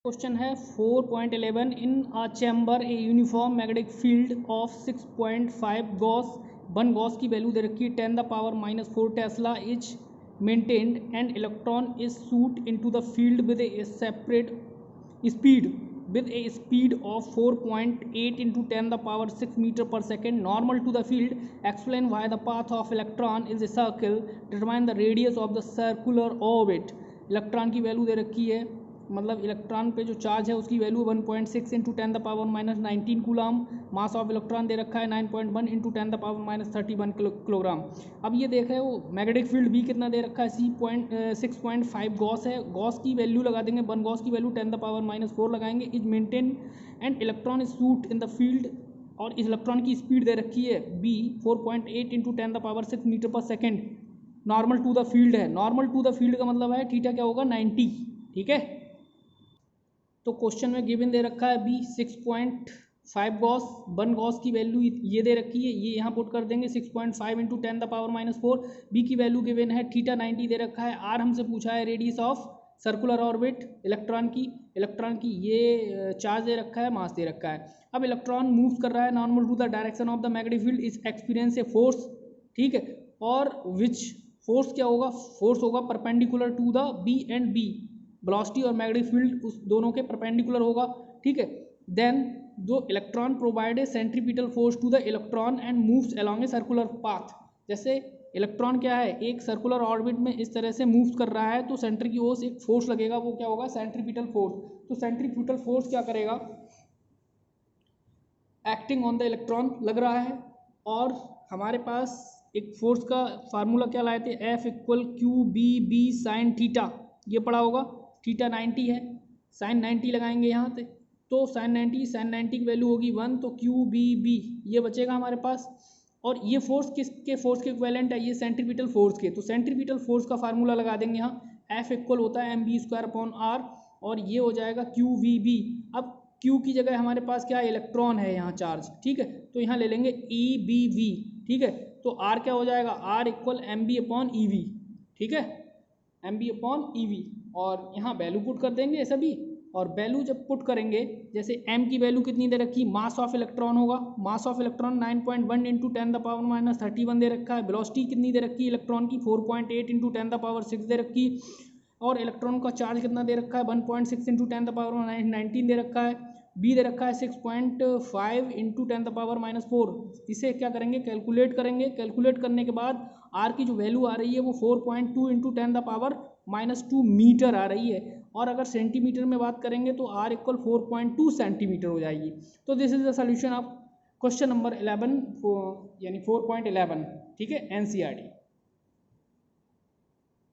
Question है 4.11 in a chamber a uniform magnetic field of 6.5 gauss 1 gauss की value दे रखी है 10⁻⁻4 tesla is maintained and electron is shoot into the field with a separate speed with a speed of 4.8 into 10⁻6 meter per second normal to the field. Explain why the path of electron is a circle. Determine the radius of the circular orbit. Electron की value दे रखी है, मतलब electron पे जो charge है उसकी value 1.6 into 10⁻⁻19 coulomb. Mass of electron दे रखा है 9.1 इंटू 10⁻31 किलोग्राम. अब ये देख रहे हो मैग्नेटिक फील्ड भी कितना दे रखा है 6.5 गॉस है. गॉस की वैल्यू लगा देंगे, 1 गॉस की वैल्यू 10⁻⁻4 लगाएंगे. Is maintain and electron is shoot in the field, और इस इलेक्ट्रॉन की स्पीड दे रखी है b 4.8 into 10⁻6 metre per second. Normal to the field है, नॉर्मल टू द फील्ड का मतलब है थीटा क्या होगा 90. ठीक है, तो क्वेश्चन में गिवन दे रखा है बी 6.5 गॉस, 1 गॉस की वैल्यू ये दे रखी है, ये यहाँ पुट कर देंगे 6.5 इंटू 10⁻⁴. बी की वैल्यू गिवन है थीटा 90 दे रखा है. आर हमसे पूछा है radius of circular orbit electron की ये चार्ज दे रखा है, मास दे रखा है. अब इलेक्ट्रॉन मूव कर रहा है normal to the direction of the magnetic field is experience a force. ठीक है, और विच फोर्स क्या होगा, फोर्स होगा perpendicular to the B and B. Velocity और मैग्नेटिक फील्ड उस दोनों के परपेंडिकुलर होगा. ठीक है, देन जो electron provide a centripetal force to the electron and moves along a circular path. जैसे इलेक्ट्रॉन क्या है एक सर्कुलर ऑर्बिट में इस तरह से मूव कर रहा है, तो सेंटर की ओर से एक फोर्स लगेगा, वो क्या होगा सेंट्रीपिटल फोर्स. तो सेंट्रीपिटल फोर्स क्या करेगा, एक्टिंग ऑन द इलेक्ट्रॉन लग रहा है. और हमारे पास एक फोर्स का फार्मूला क्या लाए थे, F equal Q B B sine theta, ये पड़ा होगा. थीटा 90 है, साइन 90 लगाएंगे यहाँ पे, तो साइन 90 की वैल्यू होगी 1, तो क्यू बी बी ये बचेगा हमारे पास. और ये फोर्स किसके फोर्स के इक्विवेलेंट है, ये सेंट्रीपिटल फोर्स के. तो सेंट्रीपिटल फोर्स का फार्मूला लगा देंगे यहाँ, F इक्वल होता है mv²/r, और ये हो जाएगा क्यू वी बी. अब क्यू की जगह हमारे पास क्या है, इलेक्ट्रॉन है यहाँ चार्ज. ठीक है, तो यहाँ ले लेंगे ई बी वी. ठीक है, तो आर क्या हो जाएगा, आर इक्वल mb/ev. ठीक है, mb/ev, और यहाँ वैल्यू पुट कर देंगे सभी. और वैल्यू जब पुट करेंगे, जैसे m की वैल्यू कितनी दे रखी, मास ऑफ इलेक्ट्रॉन होगा, मास ऑफ इलेक्ट्रॉन 9.1 इंटू 10⁻31 दे रखा है. वेलोसिटी कितनी दे रखी है इलेक्ट्रॉन की 4.8 इंटू 10⁻6 दे रखी. और इलेक्ट्रॉन का चार्ज कितना दे रखा है 1.6 इंटू 10⁻19 दे रखा है. बी दे रखा है 6.5 इंटू 10⁻⁴. इसे क्या करेंगे, कैलकुलेट करेंगे. कैलकुलेट करने के बाद आर की जो वैल्यू आ रही है वो 4.2 इंटू 10⁻⁻2 मीटर आ रही है. और अगर सेंटीमीटर में बात करेंगे तो आर इक्वल 4.2 सेंटीमीटर हो जाएगी. तो this is the solution of question number 11 यानी 4.11. ठीक है, NCERT.